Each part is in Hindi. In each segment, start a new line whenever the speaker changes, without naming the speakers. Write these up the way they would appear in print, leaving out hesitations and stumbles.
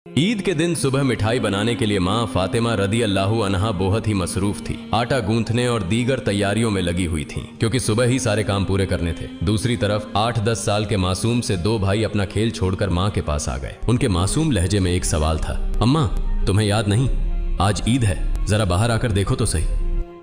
ईद के दिन सुबह मिठाई बनाने के लिए माँ फातिमा रदी अल्लाह अन्हा बहुत ही मसरूफ थी। आटा गूंथने और दीगर तैयारियों में लगी हुई थी क्योंकि सुबह ही सारे काम पूरे करने थे। दूसरी तरफ 8-10 साल के मासूम से दो भाई अपना खेल छोड़कर माँ के पास आ गए। उनके मासूम लहजे में एक सवाल था, अम्मा तुम्हें याद नहीं, आज ईद है, जरा बाहर आकर देखो तो सही।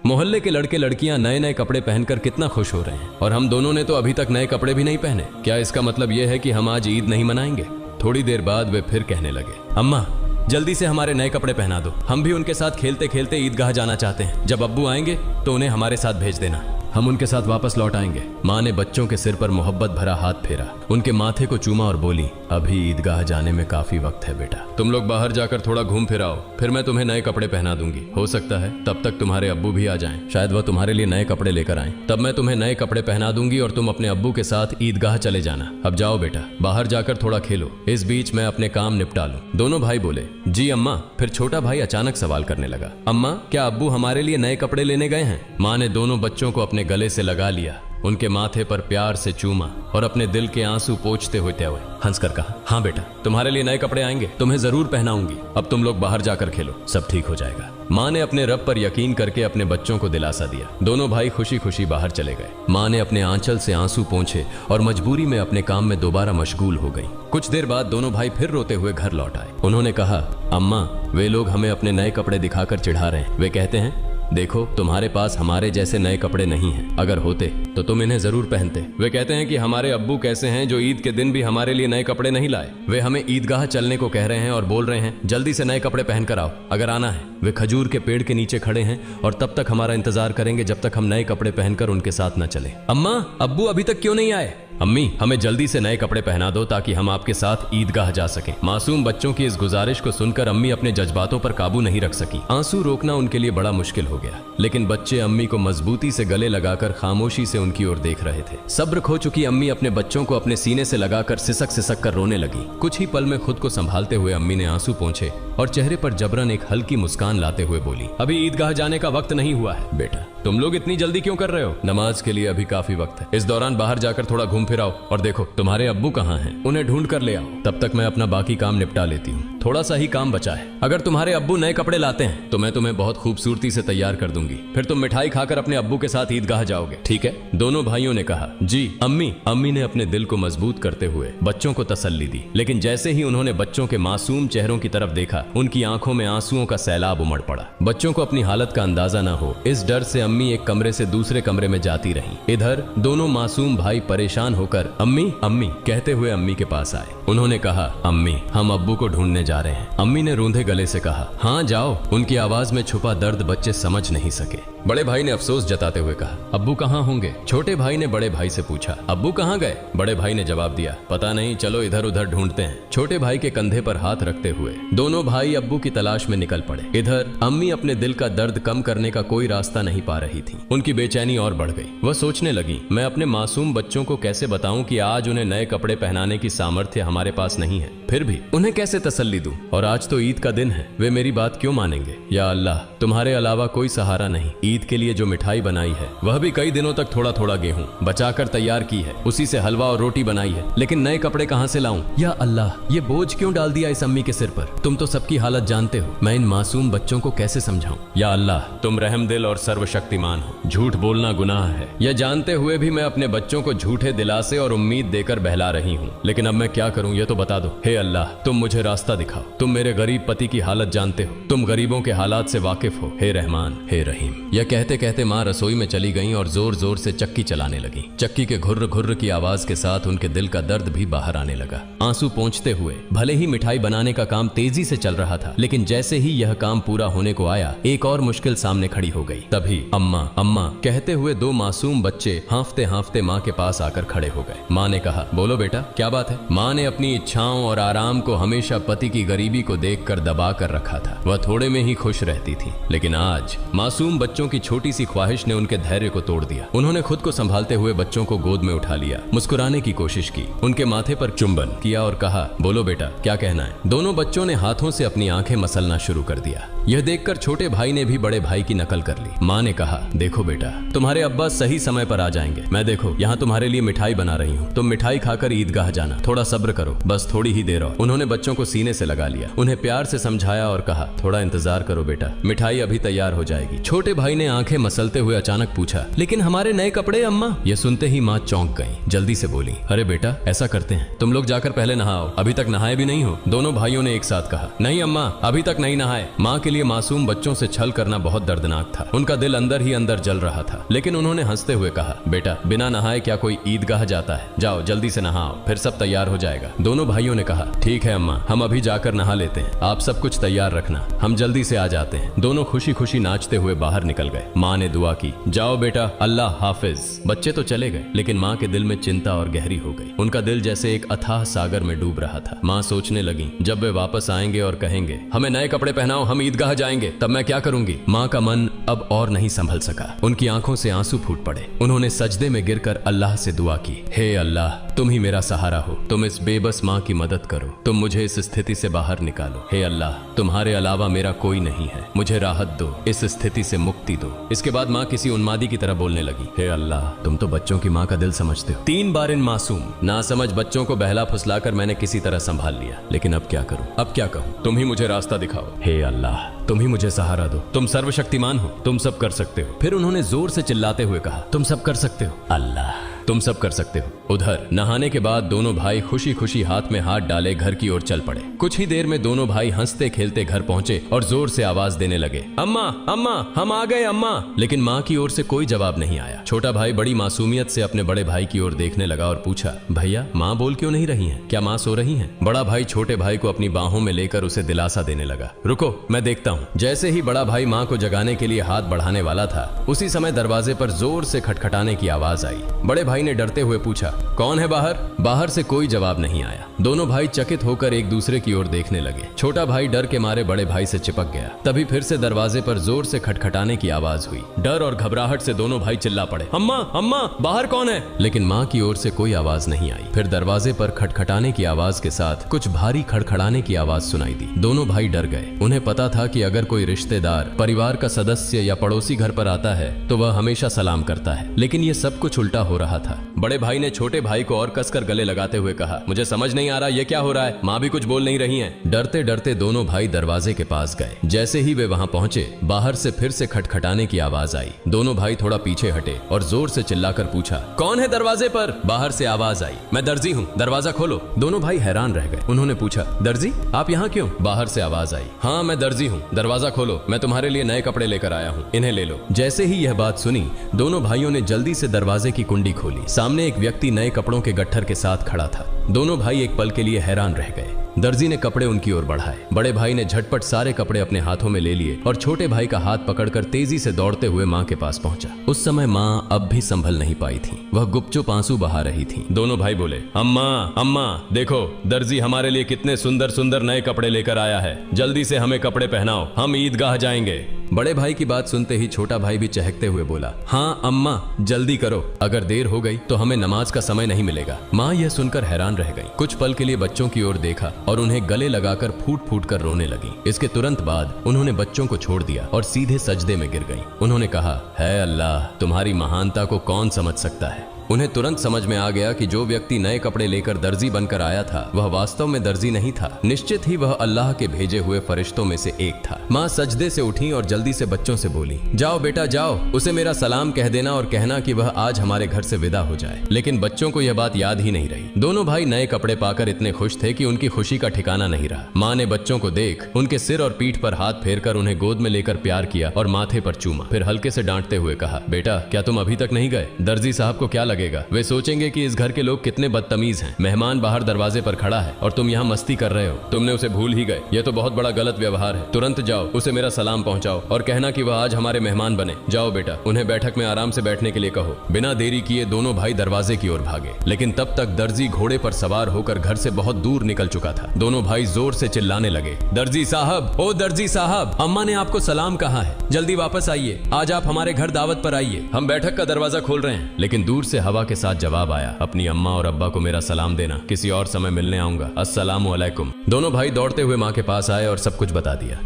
मोहल्ले के लड़के लड़कियां नए नए कपड़े पहनकर कितना खुश हो रहे हैं और हम दोनों ने तो अभी तक नए कपड़े भी नहीं पहने। क्या इसका मतलब यह है कि हम आज ईद नहीं मनाएंगे? थोड़ी देर बाद वे फिर कहने लगे, अम्मा जल्दी से हमारे नए कपड़े पहना दो, हम भी उनके साथ खेलते खेलते ईदगाह जाना चाहते हैं। जब अब्बू आएंगे तो उन्हें हमारे साथ भेज देना, हम उनके साथ वापस लौट आएंगे। माँ ने बच्चों के सिर पर मोहब्बत भरा हाथ फेरा, उनके माथे को चूमा और बोली, अभी ईदगाह जाने में काफी वक्त है बेटा, तुम लोग बाहर जाकर थोड़ा घूम फिर आओ, फिर मैं तुम्हें नए कपड़े पहना दूंगी। हो सकता है तब तक तुम्हारे अब्बू भी आ जाएं, शायद वह तुम्हारे लिए नए कपड़े लेकर आएं, तब मैं तुम्हें नए कपड़े पहना दूंगी और तुम अपने अब्बू के साथ ईदगाह चले जाना। अब जाओ बेटा, बाहर जाकर थोड़ा खेलो, इस बीच मैं अपने काम निपटा लूं। दोनों भाई बोले, जी अम्मा। फिर छोटा भाई अचानक सवाल करने लगा, अम्मा क्या अब्बू हमारे लिए नए कपड़े लेने गए हैं? माँ ने दोनों बच्चों को अपने गले से लगा लिया, उनके माथे पर प्यार से चूमा और अपने दिल के आंसू पोंछते हुए हंसकर कहा, हाँ बेटा तुम्हारे लिए नए कपड़े आएंगे, तुम्हें जरूर पहनाऊंगी, अब तुम लोग बाहर जाकर खेलो, सब ठीक हो जाएगा। माँ ने अपने रब पर यकीन करके अपने बच्चों को दिलासा दिया। दोनों भाई खुशी खुशी बाहर चले गए। माँ ने अपने आंचल से आंसू पोंछे और मजबूरी में अपने काम में दोबारा मशगूल हो गई। कुछ देर बाद दोनों भाई फिर रोते हुए घर लौट आए। उन्होंने कहा, अम्मा वे लोग हमें अपने नए कपड़े दिखाकर चिढ़ा रहे हैं। वे कहते हैं, देखो तुम्हारे पास हमारे जैसे नए कपड़े नहीं हैं, अगर होते तो तुम इन्हें जरूर पहनते। वे कहते हैं कि हमारे अब्बू कैसे हैं जो ईद के दिन भी हमारे लिए नए कपड़े नहीं लाए। वे हमें ईदगाह चलने को कह रहे हैं और बोल रहे हैं जल्दी से नए कपड़े पहनकर आओ अगर आना है। वे खजूर के पेड़ के नीचे खड़े हैं और तब तक हमारा इंतजार करेंगे जब तक हम नए कपड़े पहनकर उनके साथ न चले। अम्मा अब्बू अभी तक क्यों नहीं आए? अम्मी हमें जल्दी से नए कपड़े पहना दो ताकि हम आपके साथ ईदगाह जा सकें। मासूम बच्चों की इस गुजारिश को सुनकर अम्मी अपने जज्बातों पर काबू नहीं रख सकी। आंसू रोकना उनके लिए बड़ा मुश्किल हो गया, लेकिन बच्चे अम्मी को मजबूती से गले लगाकर खामोशी से उनकी ओर देख रहे थे। सब्र खो चुकी अम्मी अपने बच्चों को अपने सीने से लगाकर सिसक सिसक कर रोने लगी। कुछ ही पल में खुद को संभालते हुए अम्मी ने आंसू पोंछे और चेहरे पर जबरन एक हल्की मुस्कान लाते हुए बोली, अभी ईदगाह जाने का वक्त नहीं हुआ है। बेटा तुम लोग इतनी जल्दी क्यों कर रहे हो? नमाज के लिए अभी काफी वक्त है। इस दौरान बाहर जाकर थोड़ा घूम फिर आओ और देखो तुम्हारे अब्बू कहाँ हैं, उन्हें ढूंढ कर ले आओ। तब तक मैं अपना बाकी काम निपटा लेती हूँ, थोड़ा सा ही काम बचा है। अगर तुम्हारे अब्बू नए कपड़े लाते हैं तो मैं तुम्हें बहुत खूबसूरती से तैयार कर दूंगी, फिर तुम मिठाई खाकर अपने अब्बू के साथ ईदगाह जाओगे, ठीक है? दोनों भाइयों ने कहा, जी अम्मी। अम्मी ने अपने दिल को मजबूत करते हुए बच्चों को तसल्ली दी, लेकिन जैसे ही उन्होंने बच्चों के मासूम चेहरों की तरफ देखा, उनकी आंखों में आंसुओं का सैलाब उमड़ पड़ा। बच्चों को अपनी हालत का अंदाजा न हो, इस डर से अम्मी एक कमरे से दूसरे कमरे में जाती रहीं। इधर दोनों मासूम भाई परेशान होकर अम्मी अम्मी कहते हुए अम्मी के पास आए। उन्होंने कहा, अम्मी हम अब्बू को ढूंढने जा रहे हैं। अम्मी ने रूंधे गले से कहा, हाँ जाओ। उनकी आवाज में छुपा दर्द बच्चे समझ नहीं सके। बड़े भाई ने अफसोस जताते हुए कहा, अब्बू कहाँ होंगे? छोटे भाई ने बड़े भाई से पूछा, अब्बू कहाँ गए? बड़े भाई ने जवाब दिया, पता नहीं, चलो इधर उधर ढूंढते हैं। छोटे भाई के कंधे पर हाथ रखते हुए दोनों भाई अब्बू की तलाश में निकल पड़े। इधर अम्मी अपने दिल का दर्द कम करने का कोई रास्ता नहीं पा रही थी। उनकी बेचैनी और बढ़ गई। वह सोचने लगी, मैं अपने मासूम बच्चों को कैसे बताऊं कि आज उन्हें नए कपड़े पहनाने की सामर्थ्य हमारे पास नहीं है, फिर भी उन्हें कैसे तसल्ली दूं? और आज तो ईद का दिन है, वे मेरी बात क्यों मानेंगे? या अल्लाह तुम्हारे अलावा कोई सहारा नहीं। ईद के लिए जो मिठाई बनाई है वह भी कई दिनों तक थोड़ा थोड़ा गेहूं बचाकर तैयार की है, उसी से हलवा और रोटी बनाई है, लेकिन नए कपड़े कहां से लाऊं? या अल्लाह ये बोझ क्यों डाल दिया इस अम्मी के सिर पर? तुम तो सबकी हालत जानते हो, मैं इन मासूम बच्चों को कैसे समझाऊं? या अल्लाह तुम रहमदिल और सर्वशक्तिमान हो, झूठ बोलना गुनाह है, यह जानते हुए भी मैं अपने बच्चों को झूठे दिलासे और उम्मीद देकर बहला रही हूँ, लेकिन अब मैं क्या करूँ ये तो बता दो। हे अल्लाह तुम मुझे रास्ता दिखाओ, तुम मेरे गरीब पति की हालत जानते हो, तुम गरीबों के हालात से वाकिफ हो, हे रहमान हे रहीम। यह कहते कहते माँ रसोई में चली गईं और जोर जोर से चक्की चलाने लगी। चक्की के घुर्र घुर्र की आवाज के साथ उनके दिल का दर्द भी बाहर आने लगा। आंसू पोंछते हुए भले ही मिठाई बनाने का काम तेजी से चल रहा था, लेकिन जैसे ही यह काम पूरा होने को आया, एक और मुश्किल सामने खड़ी हो गई। तभी अम्मा अम्मा कहते हुए दो मासूम बच्चे हांफते हांफते माँ के पास आकर खड़े हो गए। माँ ने कहा, बोलो बेटा क्या बात है? माँ ने अपनी इच्छाओं और आराम को हमेशा पति की गरीबी को देखकर दबा कर रखा था। वह थोड़े में ही खुश रहती थी, लेकिन आज मासूम बच्चों की छोटी सी ख्वाहिश ने उनके धैर्य को तोड़ दिया। उन्होंने खुद को संभालते हुए बच्चों को गोद में उठा लिया, मुस्कुराने की कोशिश की, उनके माथे पर चुंबन किया और कहा, बोलो बेटा क्या कहना है? दोनों बच्चों ने हाथों से से अपनी आंखें मसलना शुरू कर दिया। यह देखकर छोटे भाई ने भी बड़े भाई की नकल कर ली। माँ ने कहा, देखो बेटा, तुम्हारे अब्बा सही समय पर आ जाएंगे। मैं देखो यहाँ तुम्हारे लिए मिठाई बना रही हूँ, तुम मिठाई खाकर ईदगाह जाना, थोड़ा सब्र करो, बस थोड़ी ही देर और। उन्होंने बच्चों को सीने से लगा लिया, उन्हें प्यार से समझाया और कहा, थोड़ा इंतजार करो बेटा, मिठाई अभी तैयार हो जाएगी। छोटे भाई ने आंखें मसलते हुए अचानक पूछा, लेकिन हमारे नए कपड़े अम्मा? यह सुनते ही माँ चौंक गई, जल्दी से बोली, अरे बेटा ऐसा करते हैं, तुम लोग जाकर पहले नहाओ, अभी तक नहाए भी नहीं हो। दोनों भाइयों ने एक साथ कहा, नहीं अम्मा, अभी तक नहीं नहाए। माँ के लिए मासूम बच्चों से छल करना बहुत दर्दनाक था। उनका दिल अंदर ही अंदर जल रहा था, लेकिन उन्होंने हंसते हुए कहा, बेटा बिना नहाए क्या कोई ईदगाह जाता है? जाओ जल्दी से नहाओ, फिर सब तैयार हो जाएगा। दोनों भाइयों ने कहा, ठीक है अम्मा, हम अभी जाकर नहा लेते हैं, आप सब कुछ तैयार रखना, हम जल्दी से आ जाते हैं। दोनों खुशी खुशी नाचते हुए बाहर निकल गए। माँ ने दुआ की, जाओ बेटा, अल्लाह हाफिज। बच्चे तो चले गए, लेकिन माँ के दिल में चिंता और गहरी हो गई। उनका दिल जैसे एक अथाह सागर में डूब रहा था। माँ सोचने लगी, जब वे वापस आएंगे और कहेंगे, हमें नए कपड़े पहनाओ, हम ईदगाह जाएंगे, तब मैं क्या करूंगी? माँ का मन अब और नहीं संभल सका, उनकी आंखों से आंसू फूट पड़े। उन्होंने सजदे में गिरकर अल्लाह से दुआ की, हे अल्लाह, तुम ही मेरा सहारा हो, तुम इस बेबस माँ की मदद करो, तुम मुझे इस स्थिति से बाहर निकालो। हे अल्लाह, तुम्हारे अलावा मेरा कोई नहीं है, मुझे राहत दो, इस स्थिति से मुक्ति दो। इसके बाद माँ किसी उन्मादी की तरह बोलने लगी, हे अल्लाह, तुम तो बच्चों की माँ का दिल समझते हो। 3 बार इन मासूम नासमझ बच्चों को बहला फुसलाकर मैंने किसी तरह संभाल लिया, लेकिन अब क्या करूं, अब क्या कहूं? तुम ही मुझे रास्ता दिखाओ, हे अल्लाह, तुम ही मुझे सहारा दो, तुम सर्वशक्तिमान हो, तुम सब कर सकते हो। फिर उन्होंने जोर से चिल्लाते हुए कहा, तुम सब कर सकते हो अल्लाह, तुम सब कर सकते हो। उधर नहाने के बाद दोनों भाई खुशी खुशी हाथ में हाथ डाले घर की ओर चल पड़े। कुछ ही देर में दोनों भाई हंसते खेलते घर पहुंचे और जोर से आवाज देने लगे, अम्मा अम्मा, हम आ गए अम्मा। लेकिन माँ की ओर से कोई जवाब नहीं आया। छोटा भाई बड़ी मासूमियत से अपने बड़े भाई की ओर देखने लगा और पूछा, भैया माँ बोल क्यों नहीं रही हैं? क्या माँ सो रही हैं? बड़ा भाई छोटे भाई को अपनी बाहों में लेकर उसे दिलासा देने लगा, रुको मैं देखता हूँ। जैसे ही बड़ा भाई माँ को जगाने के लिए हाथ बढ़ाने वाला था, उसी समय दरवाजे पर जोर से खटखटाने की आवाज आई। बड़े भाई ने डरते हुए पूछा, कौन है बाहर? बाहर से कोई जवाब नहीं आया। दोनों भाई चकित होकर एक दूसरे की ओर देखने लगे। छोटा भाई डर के मारे बड़े भाई से चिपक गया। तभी फिर से दरवाजे पर जोर से खटखटाने की आवाज हुई। डर और घबराहट से दोनों भाई चिल्ला पड़े, अम्मा अम्मा, बाहर कौन है? लेकिन माँ की ओर से कोई आवाज नहीं आई। फिर दरवाजे पर खटखटाने की आवाज के साथ कुछ भारी खड़खड़ाने की आवाज सुनाई दी। दोनों भाई डर गए। उन्हें पता था कि अगर कोई रिश्तेदार, परिवार का सदस्य या पड़ोसी घर पर आता है तो वह हमेशा सलाम करता है, लेकिन ये सब कुछ उल्टा हो रहा था। बड़े भाई ने छोटे भाई को और कसकर गले लगाते हुए कहा, मुझे समझ नहीं आ रहा ये क्या हो रहा है, माँ भी कुछ बोल नहीं रही हैं। डरते डरते दोनों भाई दरवाजे के पास गए। जैसे ही वे वहां पहुंचे, बाहर से फिर से खटखटाने की आवाज आई। दोनों भाई थोड़ा पीछे हटे और जोर से चिल्लाकर पूछा, कौन है दरवाजे पर? बाहर से आवाज आई, मैं दर्जी हूँ, दरवाजा खोलो। दोनों भाई हैरान रह गए। उन्होंने पूछा, दर्जी आप यहाँ क्यों? बाहर से आवाज आई, हाँ मैं दर्जी हूँ, दरवाजा खोलो, मैं तुम्हारे लिए नए कपड़े लेकर आया हूँ, इन्हें ले लो। जैसे ही यह बात सुनी, दोनों भाइयों ने जल्दी से दरवाजे की कुंडी खोली। सामने एक व्यक्ति नए कपड़ों के गट्ठर के साथ खड़ा था। दोनों भाई एक पल के लिए हैरान रह गए। दर्जी ने कपड़े उनकी ओर बढ़ाए। बड़े भाई ने झटपट सारे कपड़े अपने हाथों में ले लिए और छोटे भाई का हाथ पकड़कर तेजी से दौड़ते हुए माँ के पास पहुंचा। उस समय माँ अब भी संभल नहीं पाई थी, वह गुपचुप आंसू बहा रही थी। दोनों भाई बोले, अम्मा अम्मा, देखो दर्जी हमारे लिए कितने सुंदर सुंदर नए कपड़े लेकर आया है, जल्दी से हमें कपड़े पहनाओ, हम ईदगाह जाएंगे। बड़े भाई की बात सुनते ही छोटा भाई भी चहकते हुए बोला, हाँ अम्मा जल्दी करो, अगर देर हो गई तो हमें नमाज का समय नहीं मिलेगा। माँ यह सुनकर हैरान रह गई। कुछ पल के लिए बच्चों की ओर देखा और उन्हें गले लगाकर फूट फूट कर रोने लगी। इसके तुरंत बाद उन्होंने बच्चों को छोड़ दिया और सीधे सजदे में गिर गईं। उन्होंने कहा, है अल्लाह, तुम्हारी महानता को कौन समझ सकता है। उन्हें तुरंत समझ में आ गया कि जो व्यक्ति नए कपड़े लेकर दर्जी बनकर आया था वह वास्तव में दर्जी नहीं था, निश्चित ही वह अल्लाह के भेजे हुए फरिश्तों में से एक था। माँ सजदे से उठी और जल्दी से बच्चों से बोली, जाओ बेटा जाओ, उसे मेरा सलाम कह देना और कहना कि वह आज हमारे घर से विदा हो जाए। लेकिन बच्चों को यह बात याद ही नहीं रही। दोनों भाई नए कपड़े पाकर इतने खुश थे कि उनकी खुशी का ठिकाना नहीं रहा। माँ ने बच्चों को देख उनके सिर और पीठ पर हाथ फेरकर उन्हें गोद में लेकर प्यार किया और माथे पर चूमा। फिर हल्के से डांटते हुए कहा, बेटा क्या तुम अभी तक नहीं गए? दर्जी साहब को क्या लगेगा? वे सोचेंगे कि इस घर के लोग कितने बदतमीज हैं। मेहमान बाहर दरवाजे पर खड़ा है और तुम यहाँ मस्ती कर रहे हो। तुमने उसे भूल ही गए, यह तो बहुत बड़ा गलत व्यवहार है। तुरंत जाओ, उसे मेरा सलाम पहुंचाओ और कहना कि वह आज हमारे मेहमान बने। जाओ बेटा, उन्हें बैठक में आराम से बैठने के लिए कहो। बिना देरी किए दोनों भाई दरवाजे की ओर भागे, लेकिन तब तक दर्जी घोड़े पर सवार होकर घर से बहुत दूर निकल चुका था। दोनों भाई जोर से चिल्लाने लगे, दर्जी साहब, ओ दर्जी साहब, अम्मा ने आपको सलाम कहा है, जल्दी वापस आइए, आज आप हमारे घर दावत पर आइए, हम बैठक का दरवाजा खोल रहे हैं। लेकिन दूर से हवा के साथ जवाब आया, अपनी अम्मा और अब्बा को मेरा सलाम देना, किसी और समय मिलने आऊंगा, अस्सलामु अलैकुम। दोनों भाई दौड़ते हुए माँ के पास आए और सब कुछ बता दिया।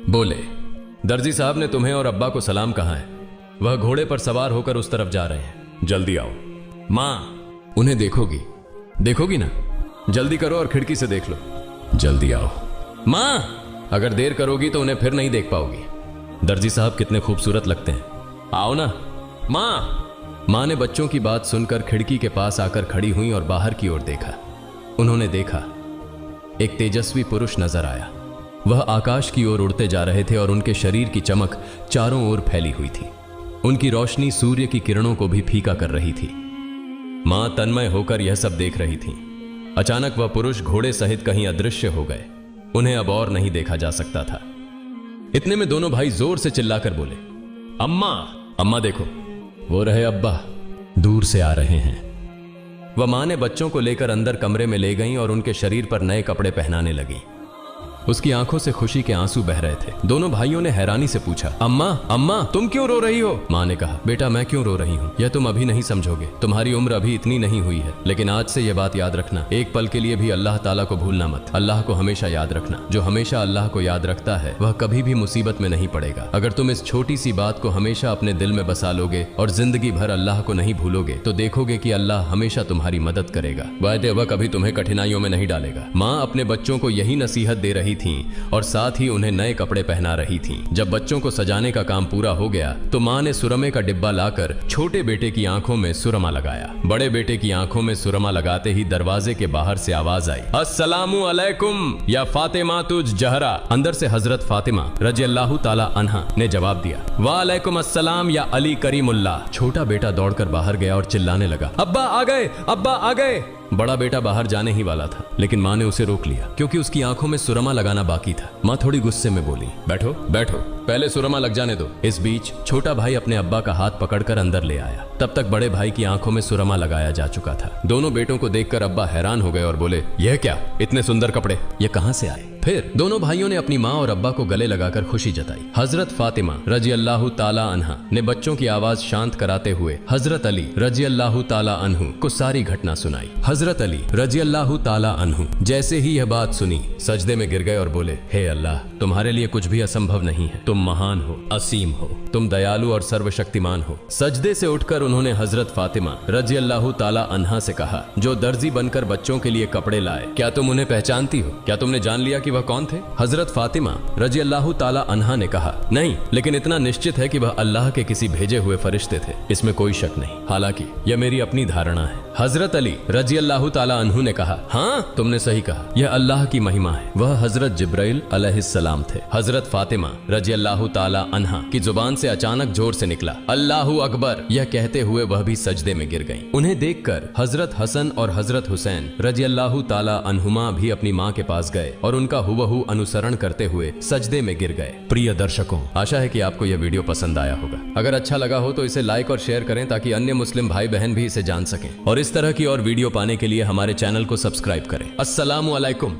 बोले, दर्जी साहब ने तुम्हें और अब्बा को सलाम कहा है, वह घोड़े पर सवार होकर उस तरफ जा रहे हैं, जल्दी आओ। माँ, उन्हें देखोगी ना? जल्दी करो और खिड़की से देख लो। जल्दी आओ। माँ, अगर देर करोगी तो उन्हें फिर नहीं देख पाओगी। दर्जी साहब कितने खूबसूरत लगते हैं, आओ ना। माँ ने बच्चों की बात सुनकर खिड़की के पास आकर खड़ी हुई और बाहर की ओर देखा। उन्होंने देखा एक तेजस्वी पुरुष नजर आया। वह आकाश की ओर उड़ते जा रहे थे और उनके शरीर की चमक चारों ओर फैली हुई थी। उनकी रोशनी सूर्य की किरणों को भी फीका कर रही थी। मां तन्मय होकर यह सब देख रही थी। अचानक वह पुरुष घोड़े सहित कहीं अदृश्य हो गए। उन्हें अब और नहीं देखा जा सकता था। इतने में दोनों भाई जोर से चिल्लाकर बोले, अम्मा, अम्मा देखो, वो रहे अब्बा, दूर से आ रहे हैं। वह मां ने बच्चों को लेकर अंदर कमरे में ले गईं और उनके शरीर पर नए कपड़े पहनाने लगी। उसकी आंखों से खुशी के आंसू बह रहे थे। दोनों भाइयों ने हैरानी से पूछा, अम्मा, अम्मा, तुम क्यों रो रही हो? मां ने कहा, बेटा मैं क्यों रो रही हूँ यह तुम अभी नहीं समझोगे। तुम्हारी उम्र अभी इतनी नहीं हुई है, लेकिन आज से यह बात याद रखना, एक पल के लिए भी अल्लाह ताला को भूलना मत। अल्लाह को हमेशा याद रखना। जो हमेशा अल्लाह को याद रखता है वह कभी भी मुसीबत में नहीं पड़ेगा। अगर तुम इस छोटी सी बात को हमेशा अपने दिल में बसा लोगे और जिंदगी भर अल्लाह को नहीं भूलोगे तो देखोगे कि अल्लाह हमेशा तुम्हारी मदद करेगा। वह कभी तुम्हें कठिनाइयों में नहीं डालेगा। माँ अपने बच्चों को यही नसीहत दे रही थी और साथ ही उन्हें नए कपड़े पहना रही थी। जब बच्चों को सजाने का काम पूरा हो गया तो मां ने सुरमे का डिब्बा लाकर छोटे बेटे की आंखों में सुरमा लगाया। बड़े बेटे की आंखों में सुरमा लगाते ही दरवाजे के बाहर से आवाज आई, अस्सलामु अलैकुम या फातिमा तुज जहरा। अंदर से हजरत फातिमा रज़ियल्लाहु ताला अन्हा ने जवाब दिया, वालेकुम अस्सलाम या अली करीमुल्लाह। छोटा बेटा दौड़कर बाहर गया और चिल्लाने लगा, अब्बा आ गए, अब्बा आ गए। बड़ा बेटा बाहर जाने ही वाला था, लेकिन मां ने उसे रोक लिया क्योंकि उसकी आंखों में सुरमा लगाना बाकी था। मां थोड़ी गुस्से में बोली, बैठो बैठो, पहले सुरमा लग जाने दो। इस बीच छोटा भाई अपने अब्बा का हाथ पकड़कर अंदर ले आया। तब तक बड़े भाई की आंखों में सुरमा लगाया जा चुका था। दोनों बेटों को देखकर अब्बा हैरान हो गए और बोले, यह क्या, इतने सुंदर कपड़े ये कहां से आए? फिर दोनों भाइयों ने अपनी माँ और अब्बा को गले लगाकर खुशी जताई। हजरत फातिमा रज़ियल्लाहु ताला अन्हा ने बच्चों की आवाज शांत कराते हुए हजरत अली रज़ियल्लाहु ताला अन्हु को सारी घटना सुनाई। हजरत अली रज़ियल्लाहु ताला अन्हु जैसे ही यह बात सुनी सजदे में गिर गए और बोले, हे अल्लाह, तुम्हारे लिए कुछ भी असंभव नहीं है। तुम महान हो, असीम हो, तुम दयालु और सर्वशक्तिमान हो। सजदे से उठकर उन्होंने हजरत फातिमा रज़ियल्लाहु ताला अन्हा से कहा, जो दर्जी बनकर बच्चों के लिए कपड़े लाए, क्या तुम उन्हें पहचानती हो? क्या तुमने जान लिया कि वह कौन थे? हजरत फातिमा रज़ियल्लाहु ताला अन्हा ने कहा, नहीं, लेकिन इतना निश्चित है कि वह अल्लाह के किसी भेजे हुए फरिश्ते थे, इसमें कोई शक नहीं। हालांकि यह मेरी अपनी धारणा है। हजरत अली रज़ियल्लाहु ताला अन्हु ने कहा, हाँ, तुमने सही कहा, यह अल्लाह की महिमा है। वह हजरत जिब्राइल अलैहिस्सलाम थे। हजरत फातिमा रज़ियल्लाहु ताला अन्हा की जुबान से अचानक जोर से निकला, अल्लाहु अकबर। यह कहते हुए वह भी सजदे में गिर गईं। उन्हें देखकर हजरत हसन और हजरत हुसैन रज़ियल्लाहु ताला अन्हुमा भी अपनी माँ के पास गए और उनका हुबहू अनुसरण करते हुए सजदे में गिर गए। प्रिय दर्शकों, आशा है कि आपको यह वीडियो पसंद आया होगा। अगर अच्छा लगा हो तो इसे लाइक और शेयर करें ताकि अन्य मुस्लिम भाई बहन भी इसे जान सकें। और इस तरह की और वीडियो पाने के लिए हमारे चैनल को सब्सक्राइब करें। अस्सलामु अलैकुम।